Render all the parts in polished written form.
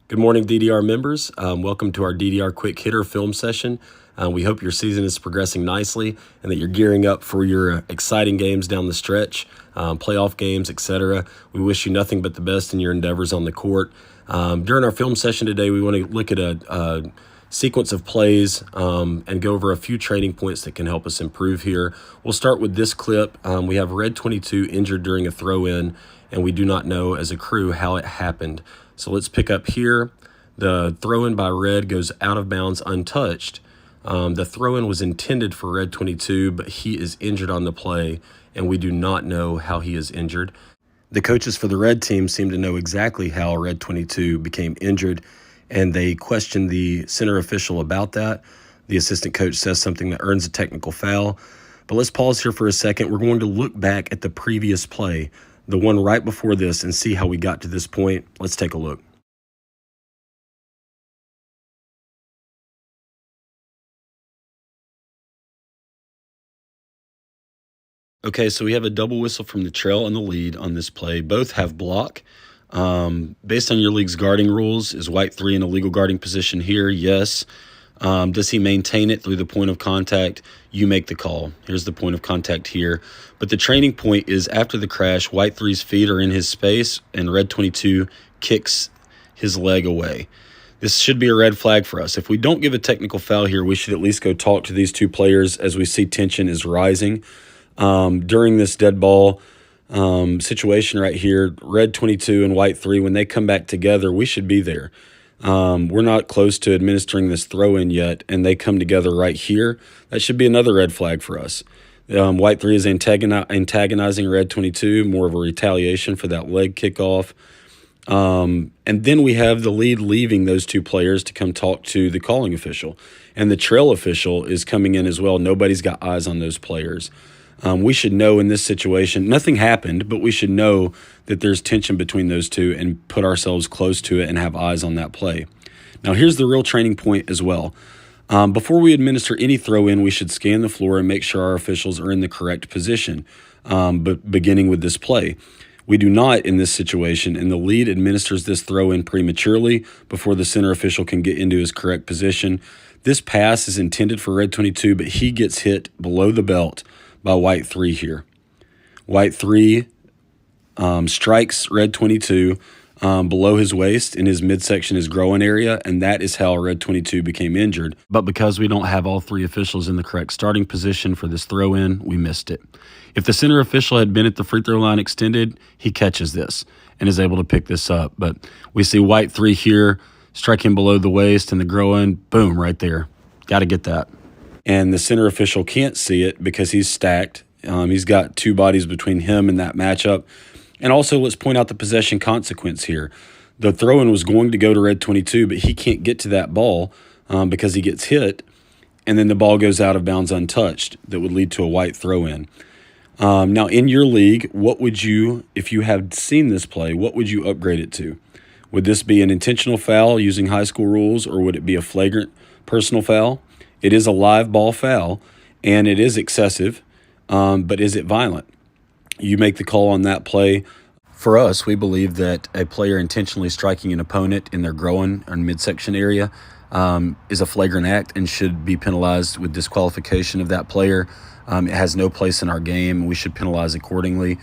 Good morning, DDR members. Welcome to our DDR Quick Hitter film session. We hope your season is progressing nicely and that you're gearing up for your exciting games down the stretch, playoff games, etc. We wish you nothing but the best in your endeavors on the court. During our film session today, we want to look at a sequence of plays and go over a few training points that can help us improve here. We'll start with this clip. We have Red 22 injured during a throw-in, and we do not know as a crew how it happened. So let's pick up here. The throw-in by Red goes out of bounds untouched. The throw-in was intended for Red 22, but he is injured on the play, and we do not know how he is injured. The coaches for the Red team seem to know exactly how Red 22 became injured, and they questioned the center official about that. The assistant coach says something that earns a technical foul. But let's pause here for a second. We're going to look back at the previous play, the one right before this, and see how we got to this point. Let's take a look. Okay, so we have a double whistle from the trail and the lead on this play. Both have block. Based on your league's guarding rules, is White 3 in a legal guarding position here? Yes. Does he maintain it through the point of contact? You make the call. Here's the point of contact here. But the training point is after the crash, White 3's feet are in his space, and Red 22 kicks his leg away. This should be a red flag for us. If we don't give a technical foul here, we should at least go talk to these two players as we see tension is rising. During this dead ball situation right here, Red 22 and White 3, when they come back together, we should be there. We're not close to administering this throw-in yet, and they come together right here. That should be another red flag for us. White 3 is antagonizing Red 22, more of a retaliation for that leg kickoff. And then we have the lead leaving those two players to come talk to the calling official. And the trail official is coming in as well. Nobody's got eyes on those players. We should know in this situation, nothing happened, but we should know that there's tension between those two and put ourselves close to it and have eyes on that play. Now, here's the real training point as well. Before we administer any throw-in, we should scan the floor and make sure our officials are in the correct position, but beginning with this play. We do not in this situation, and the lead administers this throw-in prematurely before the center official can get into his correct position. This pass is intended for Red 22, but he gets hit below the belt by White 3 here. White 3 strikes Red 22 below his waist in his midsection, his groin area, and that is how Red 22 became injured. But because we don't have all three officials in the correct starting position for this throw-in, we missed it. If the center official had been at the free throw line extended, he catches this and is able to pick this up. But we see White 3 here, strike him below the waist and the groin, boom, right there. Got to get that. And the center official can't see it because he's stacked. He's got two bodies between him and that matchup. And also, let's point out the possession consequence here. The throw-in was going to go to Red 22, but he can't get to that ball because he gets hit, and then the ball goes out of bounds untouched. That would lead to a White throw-in. Now, in your league, what would you, if you had seen this play, what would you upgrade it to? Would this be an intentional foul using high school rules, or would it be a flagrant personal foul? It is a live ball foul, and it is excessive, but is it violent? You make the call on that play. For us, we believe that a player intentionally striking an opponent in their groin or midsection area is a flagrant act and should be penalized with disqualification of that player. It has no place in our game. We should penalize accordingly.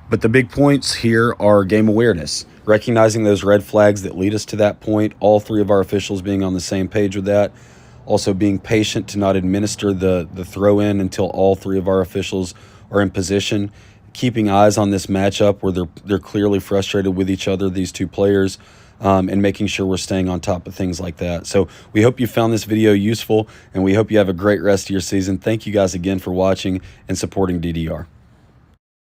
But the big points here are game awareness, recognizing those red flags that lead us to that point, all three of our officials being on the same page with that. Also being patient to not administer the throw-in until all three of our officials are in position. Keeping eyes on this matchup where they're clearly frustrated with each other, these two players, and making sure we're staying on top of things like that. So we hope you found this video useful, and we hope you have a great rest of your season. Thank you guys again for watching and supporting DDR.